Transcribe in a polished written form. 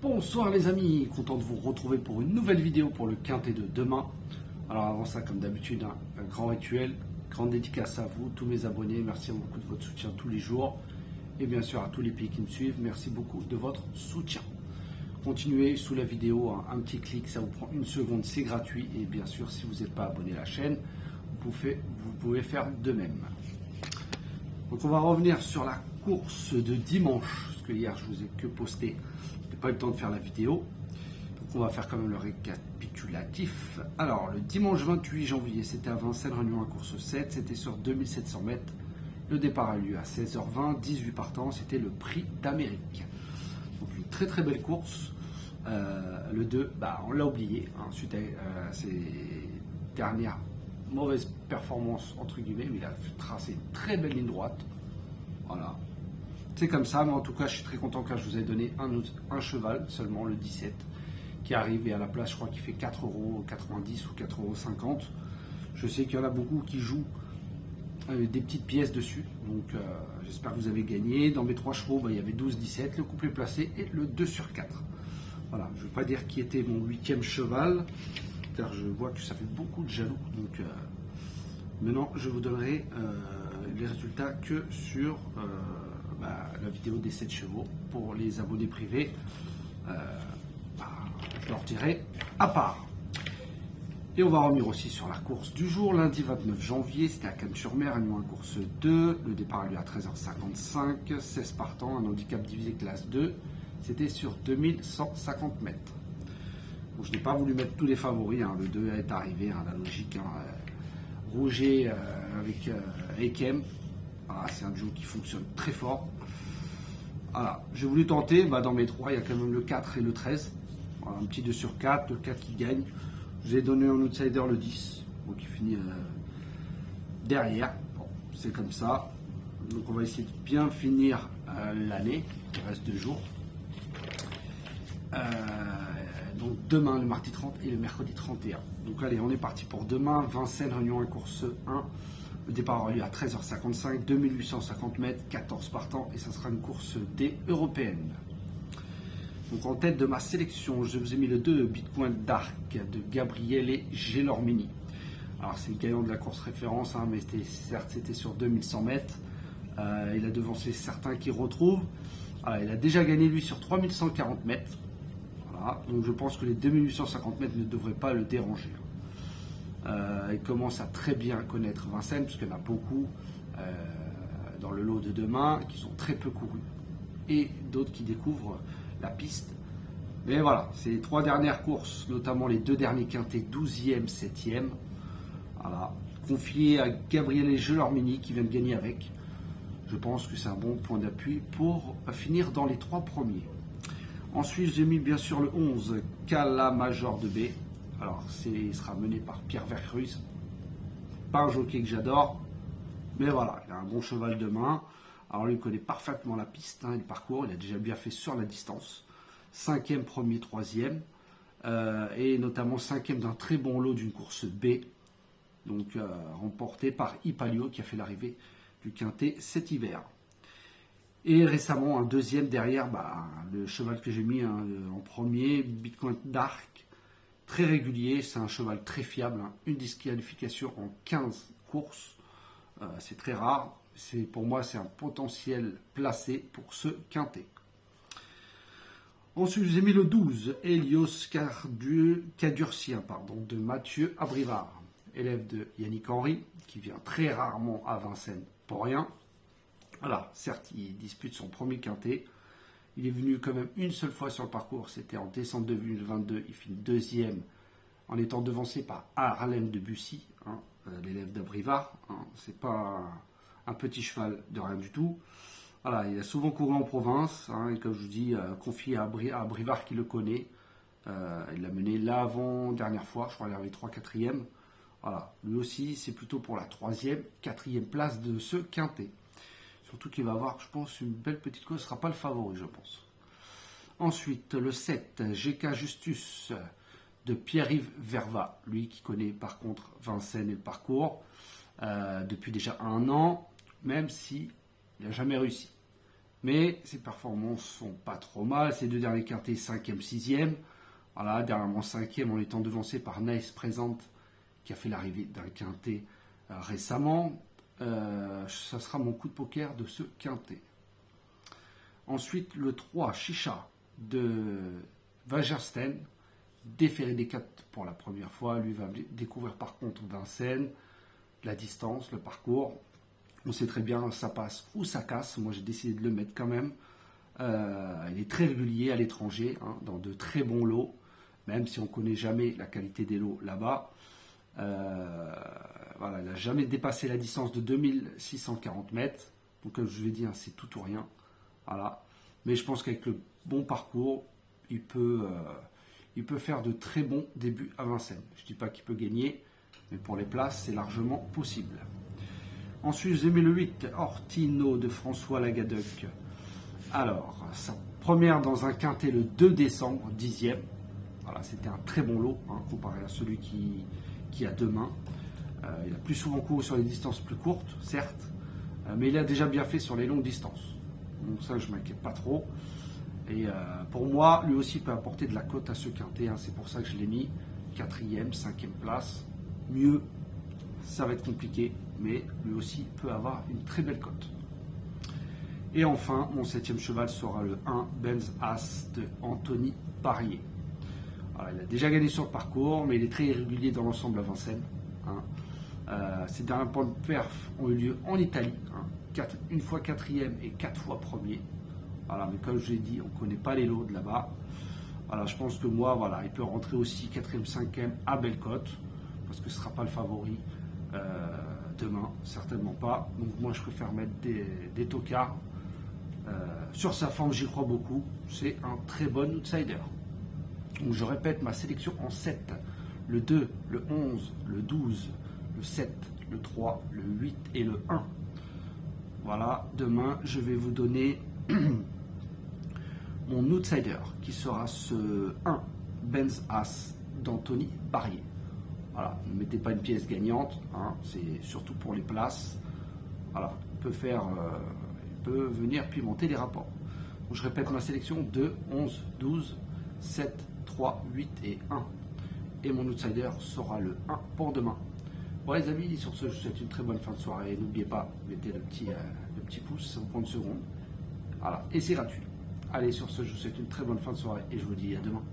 Bonsoir les amis, content de vous retrouver pour une nouvelle vidéo pour le quintet de demain. Alors avant ça, comme d'habitude, un grand rituel, grande dédicace à vous, tous mes abonnés, merci beaucoup de votre soutien tous les jours. Et bien sûr à tous les pays qui me suivent, merci beaucoup de votre soutien. Continuez sous la vidéo, un petit clic, ça vous prend une seconde, c'est gratuit. Et bien sûr, si vous n'êtes pas abonné à la chaîne, vous pouvez faire de même. Donc on va revenir sur la course de dimanche, parce que hier je vous ai que posté. Pas eu le temps de faire la vidéo, donc on va faire quand même le récapitulatif. Alors le dimanche 28 janvier, c'était à Vincennes, Réunion à course 7, c'était sur 2700 mètres. Le départ a lieu à 16h20, 18 partants, c'était le prix d'Amérique. Donc une très très belle course. Le 2, on l'a oublié, suite à ses dernières mauvaises performances entre guillemets, mais il a tracé une très belle ligne droite. Voilà. C'est comme ça, mais en tout cas, je suis très content car je vous ai donné un cheval, seulement le 17, qui arrive et à la place, je crois qu'il fait 4,90 € ou 4,50 €. Je sais qu'il y en a beaucoup qui jouent des petites pièces dessus, donc j'espère que vous avez gagné. Dans mes 3 chevaux, il y avait 12-17, le couplet placé et le 2 sur 4. Voilà, je ne vais pas dire qui était mon 8e cheval, car je vois que ça fait beaucoup de jaloux. Donc maintenant, je vous donnerai les résultats que sur la vidéo des 7 chevaux. Pour les abonnés privés, je leur dirai à part. Et on va revenir aussi sur la course du jour, lundi 29 janvier, c'était à Cannes-sur-Mer, Réunion à course 2, le départ a lieu à 13h55, 16 partants, un handicap divisé classe 2, c'était sur 2150 mètres. Bon, je n'ai pas voulu mettre tous les favoris, le 2 est arrivé, la logique, Rouget avec Ekem. Voilà, c'est un duo qui fonctionne très fort. Voilà, j'ai voulu tenter, dans mes 3, il y a quand même le 4 et le 13. Voilà, un petit 2 sur 4, le 4 qui gagne. Je vous ai donné en outsider le 10, qui finit derrière. Bon, c'est comme ça. Donc on va essayer de bien finir l'année, il reste 2 jours. Donc demain, le mardi 30 et le mercredi 31. Donc allez, on est parti pour demain. Vincennes, Réunion à course 1. Le départ aura lieu à 13h55, 2850 mètres, 14 partants et ça sera une course D européenne. Donc en tête de ma sélection, je vous ai mis le 2 Bitcoin Dark de Gabriele Gelormini. Alors c'est le gagnant de la course référence, mais certes c'était sur 2100 mètres. Il a devancé certains qui retrouvent. Il a déjà gagné lui sur 3140 mètres. Voilà, donc je pense que les 2850 mètres ne devraient pas le déranger. Il commence à très bien connaître Vincennes, puisqu'il y en a beaucoup dans le lot de demain qui sont très peu courus, et d'autres qui découvrent la piste. Mais voilà, ces 3 dernières courses, notamment les 2 derniers quintés, 12e, 7e, voilà, confiés à Gabriele Gelormini qui vient de gagner avec. Je pense que c'est un bon point d'appui pour finir dans les 3 premiers. Ensuite, j'ai mis bien sûr le 11, Cala Major de B. Alors, il sera mené par Pierre Vercruysse. Pas un jockey que j'adore, mais voilà, il a un bon cheval de main. Alors, lui, il connaît parfaitement la piste, le parcours. Il a déjà bien fait sur la distance. 5e, 1er, 3e. Et notamment 5e d'un très bon lot d'une course B. Donc, remporté par Ipalio, qui a fait l'arrivée du quintet cet hiver. Et récemment, un 2e derrière, le cheval que j'ai mis en premier, Bitcoin Dark. Très régulier, c'est un cheval très fiable, une disqualification en 15 courses, c'est très rare, pour moi c'est un potentiel placé pour ce quintet. Ensuite j'ai mis le 12, Helios Cadurcien de Mathieu Abrivard, élève de Yannick Henry, qui vient très rarement à Vincennes pour rien. Voilà, certes il dispute son premier quintet. Il est venu quand même une seule fois sur le parcours, c'était en décembre 2022, il finit 2e en étant devancé par Harlem de Bussy, l'élève d'Abrivard. C'est pas un petit cheval de rien du tout. Voilà, il a souvent couru en province, et comme je vous dis, confié à Abrivard qui le connaît. Il l'a mené l'avant-dernière fois, je crois qu'il avait 3-4e. Voilà, lui aussi, c'est plutôt pour la 3e, 4e place de ce quintet. Surtout qu'il va avoir, je pense, une belle petite course. Ce ne sera pas le favori, je pense. Ensuite, le 7, GK Justus de Pierre-Yves Verva. Lui qui connaît par contre Vincennes et le parcours depuis déjà 1 an, même s'il n'a jamais réussi. Mais ses performances sont pas trop mal. Ses deux derniers quintés, 5e, 6e. Voilà, dernièrement 5e en étant devancé par Nice Présente qui a fait l'arrivée d'un quintet récemment. Ça sera mon coup de poker de ce quintet. Ensuite, le 3, Chicha de Wagersten, déféré des 4 pour la première fois. Lui va découvrir par contre Vincennes, la distance, le parcours. On sait très bien, ça passe ou ça casse. Moi, j'ai décidé de le mettre quand même. Il est très régulier à l'étranger, hein, dans de très bons lots, même si on ne connaît jamais la qualité des lots là-bas. Voilà, il n'a jamais dépassé la distance de 2640 mètres. Donc, comme je l'ai dit, hein, c'est tout ou rien. Voilà. Mais je pense qu'avec le bon parcours, il peut faire de très bons débuts à Vincennes. Je ne dis pas qu'il peut gagner, mais pour les places, c'est largement possible. Ensuite, j'ai mis le 8, Ortino de François Lagadec. Alors, sa première dans un quintet le 2 décembre, 10e. Voilà, c'était un très bon lot, hein, comparé à celui qui a deux mains. Il a plus souvent couru sur les distances plus courtes, certes, mais il a déjà bien fait sur les longues distances. Donc ça, je ne m'inquiète pas trop. Et pour moi, lui aussi peut apporter de la cote à ce quintet. Hein, c'est pour ça que je l'ai mis 4e, 5e place. Mieux, ça va être compliqué, mais lui aussi peut avoir une très belle cote. Et enfin, mon 7e cheval sera le 1 Benz As de Anthony Parier. Alors, il a déjà gagné sur le parcours, mais il est très irrégulier dans l'ensemble à Vincennes. Hein. Ses derniers points de perf ont eu lieu en Italie. Hein. Une fois 4e et 4 fois 1er. Voilà, mais comme je l'ai dit, on ne connaît pas les lots de là-bas. Voilà, je pense que moi, voilà, il peut rentrer aussi 4e, 5e à belle cote, parce que ce ne sera pas le favori demain, certainement pas. Donc moi, je préfère mettre des tocards. Sur sa forme, j'y crois beaucoup. C'est un très bon outsider. Donc je répète ma sélection en 7. Le 2, le 11, le 12, le 7, le 3, le 8 et le 1. Voilà, demain, je vais vous donner mon outsider qui sera ce 1 Benz As d'Anthony Parier. Voilà, ne mettez pas une pièce gagnante, hein, c'est surtout pour les places. Voilà, il peut venir pimenter les rapports. Donc, je répète ma sélection 2, 11, 12, 7, 3, 8 et 1. Et mon outsider sera le 1 pour demain. Bon les amis, sur ce, je vous souhaite une très bonne fin de soirée. N'oubliez pas, mettez le petit pouce, ça vous prend une seconde. Voilà, et c'est gratuit. Allez, sur ce, je vous souhaite une très bonne fin de soirée et je vous dis à demain.